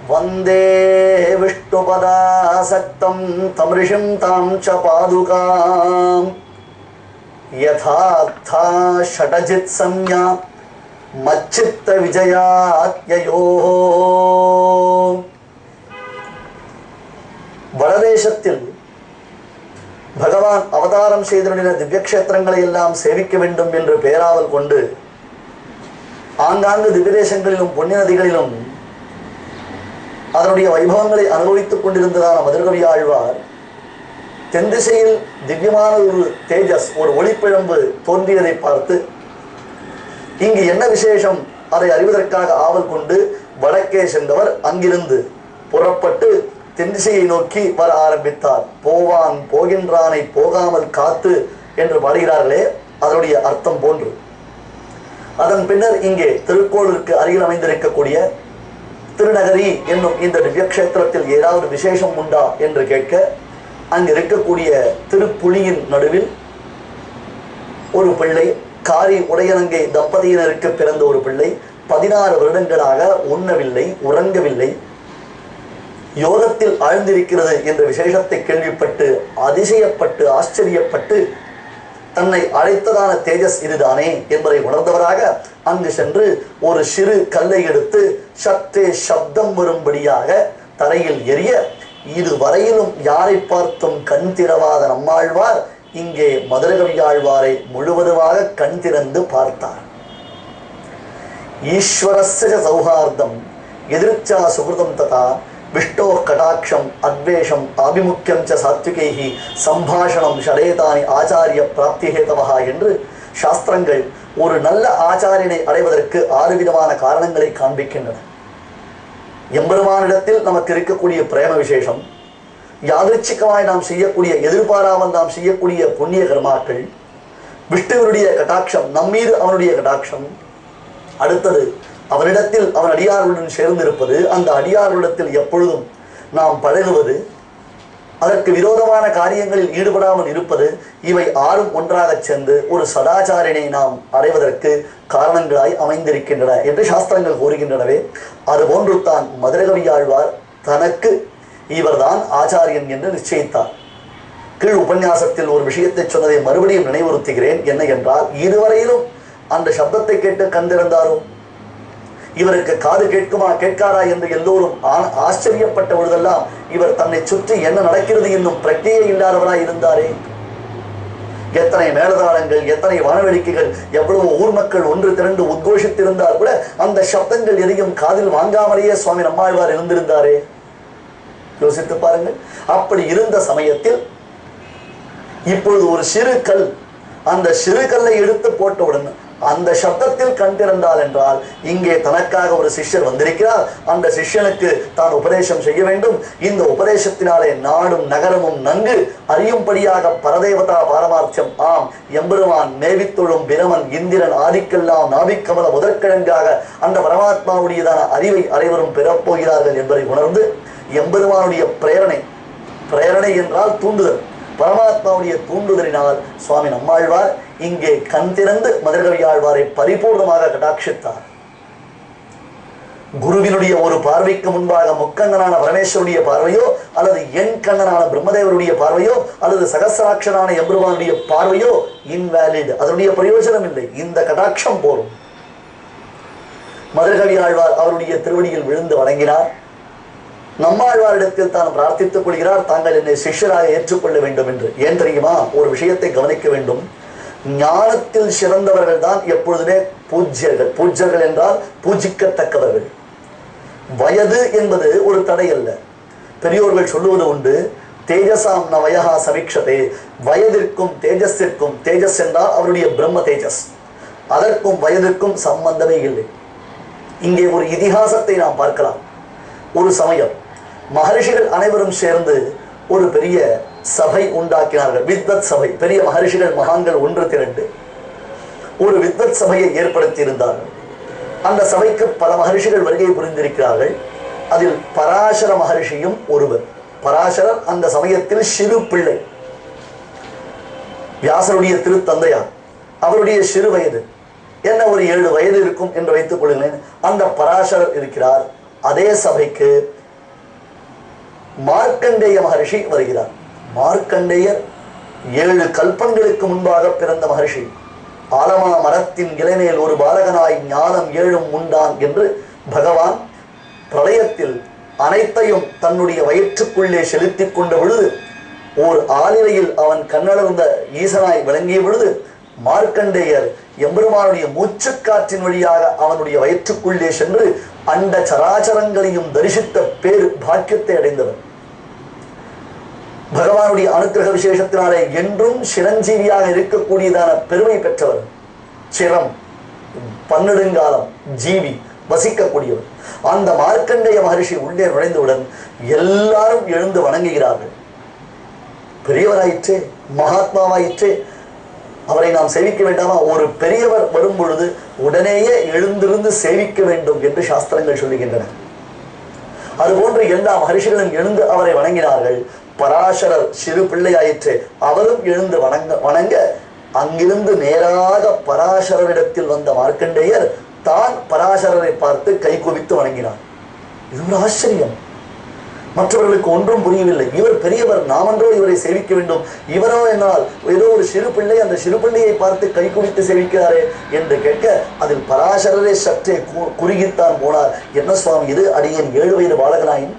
वंदे विष्णुपदासक्तं तमृषिं तां च पादुकां यथार्था षडजित् संज्ञा मच्चित्त विजयात्मयोः. வடதேசத்தில் பகவான் அவதாரம் செய்திருந்த திவ்ய கஷேத்திரங்களை எல்லாம் சேவிக்க வேண்டும் என்று பேராவல் கொண்டு ஆங்காங்கு திவ்யதேசங்களிலும் புண்ணிய நதிகளிலும் அதனுடைய வைபவங்களை அனுபவித்துக் கொண்டிருந்ததான மதுரகவி ஆழ்வார் தென் திசையில் திவ்யமான ஒரு தேஜஸ், ஒரு ஒளிப்பிழம்பு தோன்றியதை பார்த்து இங்கு என்ன விசேஷம் அதை அறிவதற்காக ஆவல் கொண்டு வடக்கே சென்றவர் அங்கிருந்து புறப்பட்டு தென் திசையை நோக்கி வர ஆரம்பித்தார். போவான் போகின்றானை போகாமல் காத்து என்று பாடுகிறார்களே, அதனுடைய அர்த்தம் போன்று. அதன் பின்னர் இங்கே திருக்கோளூருக்கு அருகில் அமைந்திருக்கக்கூடிய திருநகரி என்னும் இந்த திவ்யக்ஷேத்திரத்தில் ஏதாவது விசேஷம் உண்டா என்று கேட்க, அங்கு இருக்கக்கூடிய திருப்புலியின் நடுவில் ஒரு பிள்ளை, காரி உடையனங்கை தம்பதியினருக்கு பிறந்த ஒரு பிள்ளை, 16 வருடங்களாக உண்ணவில்லை, உறங்கவில்லை, யோகத்தில் ஆழ்ந்திருக்கிறது என்ற விசேஷத்தை கேள்விப்பட்டு அதிசயப்பட்டு ஆச்சரியப்பட்டு தன்னை அழைத்ததான தேஜஸ் இதுதானே என்பதை உணர்ந்தவராக அங்கு சென்று ஒரு சிறு கல்லை எடுத்து சற்றே சப்தம் வரும்படியாக தரையில் எரிய, இதுவரையிலும் யாரை பார்த்தும் கண் திறவாத நம்மாழ்வார் இங்கே மதுரகவி ஆழ்வாரை முழுவதுமாக கண் திறந்து பார்த்தார். ஈஸ்வரஸ்ய சௌஹார்தம் எதிர்ச்சா சுகிருதம் ததா விஷ்ணோ கடாட்சம் அத்வேஷம் ஆபிமுக்கியம் ச சாத்விகைஹி சம்பாஷணம் ஷடேதானி ஆச்சாரிய பிராப்திஹேதவஹா என்று சாஸ்திரங்கள் ஒரு நல்ல ஆச்சாரியனை அடைவதற்கு 6 விதமான காரணங்களை காண்பிக்கின்றன. எம்பெருமானிடத்தில் நமக்கு இருக்கக்கூடிய பிரேம விசேஷம், யாதృచ్ఛிகமாய் நாம் செய்யக்கூடிய, எதிர்பாராமல் நாம் செய்யக்கூடிய புண்ணிய கர்மாக்கள், விஷ்ணுவனுடைய கடாட்சம், நம்மீது அவனுடைய கடாட்சம், அடுத்தது அவனிடத்தில் அவன் அடியார்களுடன் சேர்ந்திருப்பது, அந்த அடியார்களிடத்தில் எப்பொழுதும் நாம் பழகுவது, அதற்கு விரோதமான காரியங்களில் ஈடுபடாமல் இருப்பது, இவை 6ம் ஒன்றாக சேர்ந்து ஒரு சதாச்சாரனை நாம் அடைவதற்கு காரணங்களாய் அமைந்திருக்கின்றன என்று சாஸ்திரங்கள் கூறுகின்றனவே. அதுபோன்று தான் மதுரகவி ஆழ்வார் தனக்கு இவர்தான் ஆச்சாரியன் என்று நிச்சயித்தார். கீழ் உபன்யாசத்தில் ஒரு விஷயத்தை சொன்னதை மறுபடியும் நினைவுறுத்துகிறேன். என்ன என்றால், இதுவரையிலும் அந்த சப்தத்தை கேட்டு கண்டிருந்தாரோ, இவருக்கு காது கேட்குமா கேட்காரா என்று எல்லோரும் ஆச்சரியப்பட்ட பொழுதெல்லாம் இவர் தன்னை சுற்றி என்ன நடக்கிறது என்னும் பிரக்ஞையே இல்லாதவராய் இருந்தாரே. எத்தனை மேலதாளங்கள், எத்தனை வானவேடிக்கைகள், எவ்வளவு ஊர் மக்கள் ஒன்று திரண்டு உத்கோஷித்திருந்தால் கூட அந்த சப்தங்கள் எதையும் காதில் வாங்காமலேயே சுவாமி நம்மாழ்வார் இருந்திருந்தாரே. யோசித்து பாருங்கள். அப்படி இருந்த சமயத்தில் இப்பொழுது ஒரு சிறு கல், அந்த சிறு கல்லை எடுத்து போட்டவுடன் அந்த சப்தத்தில் கண் திறந்தால் என்றால் இங்கே தனக்காக ஒரு சிஷ்யர் வந்திருக்கிறார், அந்த சிஷ்யனுக்கு தான் உபதேசம் செய்ய வேண்டும். இந்த உபதேசத்தினாலே நாடும் நகரமும் நன்கு அறியும்படியாக பரதேவதா பாரமார்த்தியம், ஆம் எம்பெருமான் மேவித்தொழும் பிரமன் இந்திரன் ஆதிக்கெல்லாம் நாபிக்கமல முதற்கிழங்காக அந்த பரமாத்மாவுடையதான அறிவை அனைவரும் பெறப்போகிறார்கள் என்பதை உணர்ந்து எம்பெருமானுடைய பிரேரணை என்றால் தூண்டுதல், பரமாத்மாவுடைய தூண்டுதலினால் சுவாமி நம்மாழ்வார் இங்கே கண் திறந்து மதுரகவி ஆழ்வாரை பரிபூர்ணமாக கடாட்சித்தார். குருவினுடைய ஒரு பார்வைக்கு முன்பாக முக்கண்ணனான பரமேஸ்வருடைய பார்வையோ, அல்லது என் கண்ணனான பிரம்மதேவருடைய பார்வையோ, அல்லது சகசிராட்சனான எம்பெருமானுடைய பார்வையோ இன்வேலிட், அதனுடைய பிரயோஜனம் இல்லை. இந்த கடாட்சம் போரும். மதுரகவி ஆழ்வார் அவருடைய திருவடியில் விழுந்து வணங்கினார். நம்மாழ்வாரிடத்தில் தான் பிரார்த்தித்துக் கொள்கிறார், தாங்கள் என்னை சிஷ்யராக ஏற்றுக்கொள்ள வேண்டும் என்று. ஏன் தெரியுமா? ஒரு விஷயத்தை கவனிக்க வேண்டும். ஞானத்தில் சிறந்தவர்கள் தான் எப்பொழுதுமே பூஜ்யர்கள். பூஜ்யர்கள் என்றால் பூஜிக்கத்தக்கவர்கள். வயது என்பது ஒரு தடை அல்ல. பெரியோர்கள் சொல்லுவது உண்டு, தேஜசாம் ந வயஹா சமீக்ஷதே, வயதிற்கும் தேஜஸிற்கும், தேஜஸ் என்றால் அவருடைய பிரம்ம தேஜஸ், அதற்கும் வயதிற்கும் சம்பந்தமே இல்லை. இங்கே ஒரு இதிகாசத்தை நாம் பார்க்கலாம். ஒரு சமயம் மகரிஷிகள் அனைவரும் சேர்ந்து ஒரு பெரிய சபை உண்டாக்கினார்கள், வித்வத் சபை. பெரிய மகரிஷிகள் மகான்கள் ஒன்று திரண்டு ஒரு வித்வத் சபையை ஏற்படுத்தி இருந்தார்கள். அந்த சபைக்கு பல மகரிஷிகள் வருகை புரிந்திருக்கிறார்கள். அதில் பராசர மகரிஷியும் ஒருவர். பராசரர் அந்த சமயத்தில் சிறு பிள்ளை, வியாசருடைய திருத்தந்தையார், அவருடைய சிறு வயது. என்ன ஒரு 7 வயது இருக்கும் என்று வைத்துக் கொள்ளுங்களேன். அந்த பராசரர் இருக்கிறார். அதே சபைக்கு மார்க்கண்டேய மகர்ஷி வருகிறார். மார்க்கண்டேயர் 7 கல்பங்களுக்கு முன்பாக பிறந்த மகர்ஷி. ஆலமா மரத்தின் இலைமேல் ஒரு பாலகனாய் ஞானம் 7 உண்டான் என்று பகவான் பிரளயத்தில் அனைத்தையும் தன்னுடைய வயிற்றுக்குள்ளே செலுத்திக் கொண்ட பொழுது, ஓர் ஆலிலையில் அவன் கண்ணளர்ந்த ஈசனாய் விளங்கிய பொழுது, மார்க்கண்டேயர் எம்பெருமானுடைய மூச்சுக்காற்றின் வழியாக அவனுடைய வயிற்றுக்குள்ளே சென்று அண்ட சராச்சரங்களையும் தரிசித்த பேர் பாக்கியத்தை அடைந்தவர். பகவானுடைய அனுக்கிரக விசேஷத்தினாலே என்றும் சிரஞ்சீவியாக இருக்கக்கூடியதான பெருமை பெற்றவர். சிரம், பன்னெடுங்காலம் ஜீவி வசிக்கக்கூடியவர். அந்த மார்க்கண்டேய மகர்ஷி உள்ளே நுழைந்தவுடன் எல்லாரும் எழுந்து வணங்குகிறார்கள். பெரியவராயிற்றே, மகாத்மாவாயிற்றே, அவரை நாம் சேவிக்க வேண்டாமா? ஒரு பெரியவர் வரும் பொழுது உடனேயே எழுந்திருந்து சேவிக்க வேண்டும் என்று சாஸ்திரங்கள் சொல்லுகின்றன. அதுபோன்று எல்லா மகர்ஷிகளும் எழுந்து அவரை வணங்கினார்கள். பராசரர் சிறு பிள்ளையாயிற்று, அவரும் எழுந்து வணங்க அங்கிருந்து நேராக பராசரரிடத்தில் வந்த மார்க்கண்டேயர் தான் பராசரரை பார்த்து கை குவித்து வணங்கினார். இது ஒரு ஆச்சரியம். மற்றவர்களுக்கு ஒன்றும் புரியவில்லை. இவர் பெரியவர், நாமன்றோ இவரை சேவிக்க வேண்டும், இவரோ என்னால் ஏதோ ஒரு சிறு பிள்ளை, அந்த சிறு பிள்ளையை பார்த்து கை குவித்து சேவிக்கிறாரே என்று கேட்க, அதில் பராசரரே சற்றே குறுகித்தான் போனார். என்ன சுவாமி இது? அடியேன் 7 வயது பாலகனாயின்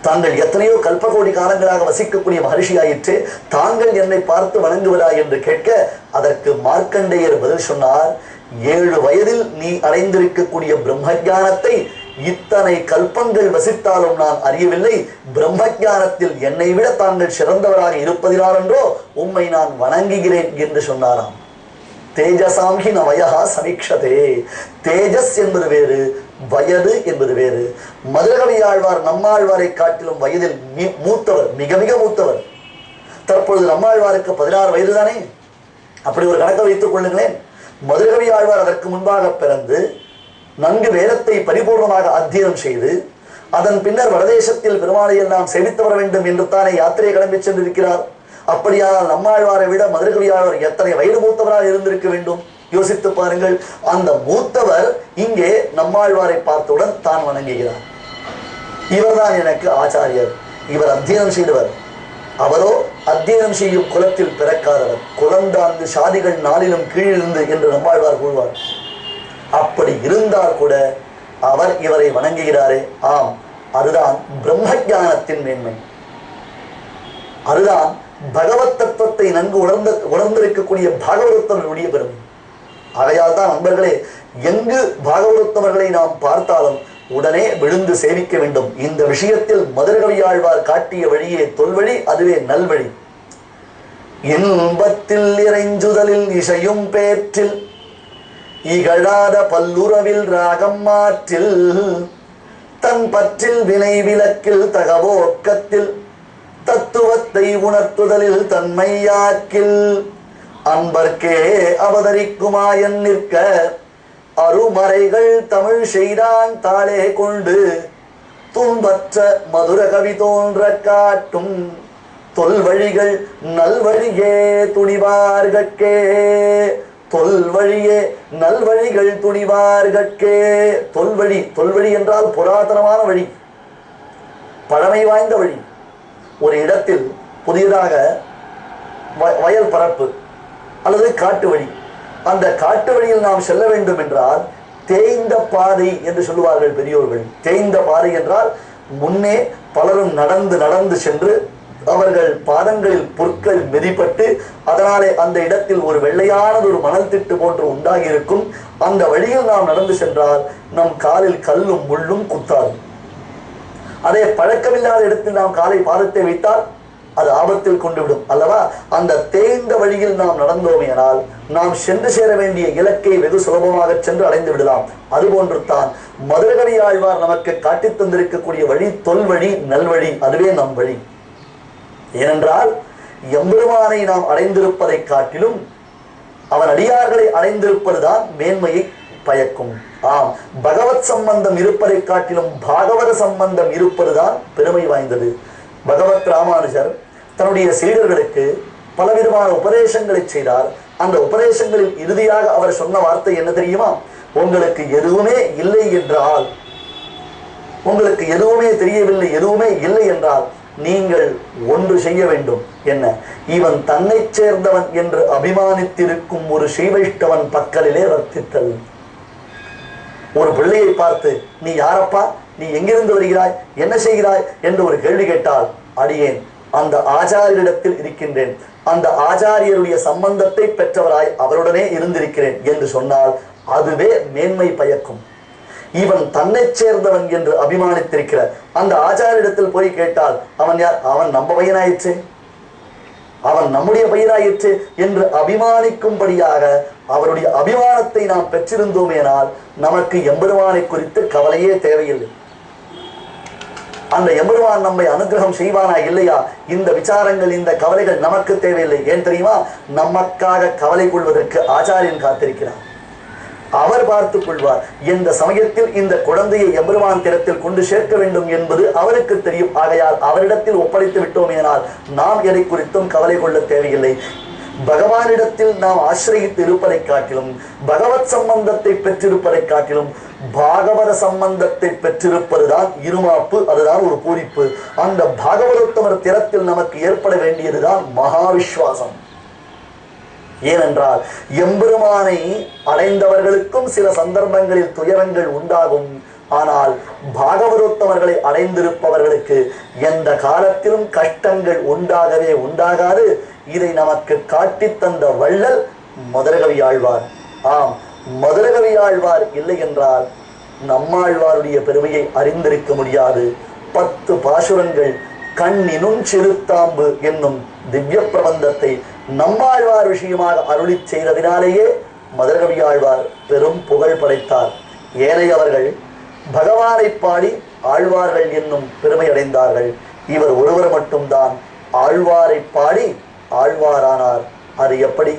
தாங்கள் எத்தனையோ கல்பகோடி காலங்களாக வசிக்கக்கூடிய மகர்ஷியாயிற்று, தாங்கள் என்னை பார்த்து வணங்குவதா என்று கேட்க, அதற்கு மார்க்கண்டேயர் பதில் சொன்னார், 7 வயதில் நீ அடைந்திருக்கக்கூடிய பிரம்மஞானத்தை இத்தனை கல்பங்கள் வசித்தாலும் நான் அறியவில்லை. பிரம்மஞானத்தில் என்னை விட தாங்கள் சிறந்தவராக இருப்பதினாலென்றோ உம்மை நான் வணங்குகிறேன் என்று சொன்னாராம். தேஜசாம்ஹி நவயா சமீக்ஷதே. தேஜஸ் என்பது வேறு, வயது என்பது வேறு. மதுரகவி ஆழ்வார் நம்மாழ்வாரை காட்டிலும் வயதில் மூத்தவர், மிக மிக மூத்தவர். தற்பொழுது நம்மாழ்வாருக்கு 16 வயது தானே. அப்படி ஒரு கணக்கை வைத்துக் கொள்ளுங்களேன். மதுரகவி ஆழ்வார் அதற்கு முன்பாக பிறந்து நன்கு வேதத்தை பரிபூர்ணமாக அத்தியனம் செய்து அதன் பின்னர் வடதேசத்தில் பெருமாளை எல்லாம் சேவித்து வர வேண்டும் என்று தானே யாத்திரை கிளம்பி சென்றிருக்கிறார். அப்படியானால் நம்மாழ்வாரை விட மதுரகவி ஆழ்வார் எத்தனை வயது மூத்தவராக இருந்திருக்க வேண்டும்? யோசித்து பாருங்கள். அந்த மூத்தவர் இங்கே நம்மாழ்வாரை பார்த்தவுடன் தான் வணங்குகிறார். இவர்தான் எனக்கு ஆச்சாரியர், இவர் அத்தியனம் செய்தவர், அவரோ அத்தியனம் செய்யும் குலத்தில் பிறக்காதவர், குலந்தாந்து சாதிகள் நாளிலும் கீழிருந்து என்று நம்மாழ்வார் கூறுவார். அப்படி இருந்தால் கூட அவர் இவரை வணங்குகிறாரே. ஆம், அதுதான் பிரம்மஞானத்தின் மேன்மை. அதுதான் பகவத் தத்துவத்தை நன்கு உணர்ந்திருக்கக்கூடிய பாகவதத்தவர்களுடைய பெருமை. ஆகையால் தான் நண்பர்களே, எங்கு பாகவதத்தவர்களை நாம் பார்த்தாலும் உடனே விழுந்து சேவிக்க வேண்டும். இந்த விஷயத்தில் மதுரகவி ஆழ்வார் காட்டிய வழியே தொல்வழி, அதுவே நல்வழி. இன்பத்தில் இறைஞ்சுதலில் இசையும் பேற்றில் இகழாத பல்லுறவில் ராகம் மாற்றில் தன் பற்றில் வினை விலக்கில் தகவோக்கத்தில் தத்துவத்தை உணர்த்துதலில் தன்மையாக்கில் அன்பர்க்கே அவதரிக்குமாயன் நிற்க அருமறைகள் தமிழ் செய்தான் தாளே கொண்டு துன்பற்ற மதுர கவி தோன்ற காட்டும் தொல்வழிகள் நல்வழியே துணிவார்கட்கே. தொல்வழியே நல்வழிகள் துணிவார்கட்கே. தொல்வழி, தொல்வழி என்றால் புராதனமான வழி, பழமை வாய்ந்த வழி. ஒரு இடத்தில் புதியதாக வயல் பரப்பு அல்லது காட்டு வழி, அந்த காட்டு வழியில் நாம் செல்ல வேண்டும் என்றால் தேய்ந்த பாதை என்று சொல்லுவார்கள் பெரியோர்கள். தேய்ந்த பாதை என்றால் முன்னே பலரும் நடந்து நடந்து சென்று அவர்கள் பாதங்களில் பொற்கள் மிதிப்பட்டு அதனாலே அந்த இடத்தில் ஒரு வெள்ளையானது ஒரு மணல் திட்டு போன்று உண்டாகி இருக்கும். அந்த வழியில் நாம் நடந்து சென்றால் நம் காலில் கல்லும் முள்ளும் குத்தாது. அதே பழக்கமில்லாத இடத்தில் நாம் காலை பாதத்தை வைத்தால் அது ஆபத்தில் கொண்டுவிடும் அல்லவா? அந்த தேய்ந்த வழியில் நாம் நடந்தோமேனால் நாம் சென்று சேர வேண்டிய இலக்கை வெகு சுலபமாக சென்று அடைந்து விடலாம். அதுபோன்று தான் மதுரகவி ஆழ்வார் நமக்கு காட்டித் தந்திருக்கக்கூடிய வழி தொல்வழி, நல்வழி, அதுவே நம் வழி. ஏனென்றால் எம்பெருமானை நாம் அடைந்திருப்பதை காட்டிலும் அவன் அடியார்களை அடைந்திருப்பதுதான் மேன்மையை பயக்கும். ஆம், பகவத் சம்பந்தம் இருப்பதை காட்டிலும் பாகவத சம்பந்தம் இருப்பதுதான் பெருமை வாய்ந்தது. பகவத் ராமானுஜர் தன்னுடைய சீடர்களுக்கு பலவிதமான உபதேசங்களை செய்தார். அந்த உபதேசங்களில் இறுதியாக அவர் சொன்ன வார்த்தை என்ன தெரியுமா? உங்களுக்கு எதுவுமே இல்லை என்றால், உங்களுக்கு எதுவுமே தெரியவில்லை, எதுவுமே இல்லை என்றால் நீங்கள் ஒன்று செய்ய வேண்டும். என்ன? இவன் தன்னை சேர்ந்தவன் என்று அபிமானித்திருக்கும் ஒரு ஸ்ரீவைஷ்ணவன் பக்கலிலே வர்த்தித்தல். ஒரு பிள்ளையை பார்த்து, நீ யாரப்பா, நீ எங்கிருந்து வருகிறாய், என்ன செய்கிறாய் என்று ஒரு கேள்வி கேட்டால், அடியேன் அந்த ஆச்சாரியரிடத்தில் இருக்கின்றேன், அந்த ஆச்சாரியருடைய சம்பந்தத்தை பெற்றவராய் அவருடனே இருந்திருக்கிறேன் என்று சொன்னால் அதுவே மேன்மை பயக்கும். இவன் தன்னை சேர்ந்தவன் என்று அபிமானித்திருக்கிற அந்த ஆச்சாரியிடத்தில் போய் கேட்டால், அவன் யார்? அவன் நம்ம பையனாயிற்று, அவன் நம்முடைய பையனாயிற்று என்று அபிமானிக்கும்படியாக அவருடைய அபிமானத்தை நாம் பெற்றிருந்தோமேனால் நமக்கு எம்பெருமானை குறித்து கவலையே தேவையில்லை. அந்த எம்பெருமான் நம்மை அனுகிரகம் செய்வானா இல்லையா, இந்த விசாரங்கள், இந்த கவலைகள் நமக்கு தேவையில்லை. ஏன் தெரியுமா? நமக்காக கவலை கொள்வதற்கு ஆச்சாரியன் காத்திருக்கிறார். அவர் பார்த்துக் கொள்வார். எந்த சமயத்தில் இந்த குழந்தையை எம்பெருமான் திறத்தில் கொண்டு சேர்க்க வேண்டும் என்பது அவருக்கு தெரியும். ஆகையால் அவரிடத்தில் ஒப்படைத்து விட்டோமேனால் நாம் எதை குறித்தும் கவலை கொள்ள தேவையில்லை. பகவானிடத்தில் நாம் ஆசிரியத்து இருப்பதை காட்டிலும், பகவத் சம்பந்தத்தை பெற்றிருப்பதை காட்டிலும் பாகவத சம்பந்தத்தை பெற்றிருப்பதுதான் இருமாப்பு, அதுதான் ஒரு பூரிப்பு. அந்த பாகவதோத்தமர் திறத்தில் நமக்கு ஏற்பட வேண்டியதுதான் மகாவிஸ்வாசம். ஏனென்றால் எம்பெருமானை அடைந்தவர்களுக்கும் சில சந்தர்ப்பங்களில் துயரங்கள் உண்டாகும். ஆனால் பாகவதோத்தமர்களை அடைந்திருப்பவர்களுக்கு எந்த காலத்திலும் கஷ்டங்கள் உண்டாகவே உண்டாகாது. இதை நமக்கு காட்டி தந்த வள்ளல் மதுரகவி ஆழ்வார். ஆம், மதுரகவி ஆழ்வார் இல்லை என்றால் நம்மாழ்வாருடைய பெருமையை அறிந்திருக்க முடியாது. 10 பாசுரங்கள் கண்ணினும் சிறுத்தாம்பு என்னும் திவ்ய பிரபந்தத்தை நம்மாழ்வார் விஷயமாக அருளி செய்ததினாலேயே மதுரகவி ஆழ்வார் பெரும் புகழ் படைத்தார். ஏனையவர்கள் பகவானை பாடி ஆழ்வார்கள் என்னும் பெருமை அடைந்தார்கள். இவர் ஒருவர் மட்டும்தான் ஆழ்வாரை பாடி ஆழ்வாரானார். அது எப்படி?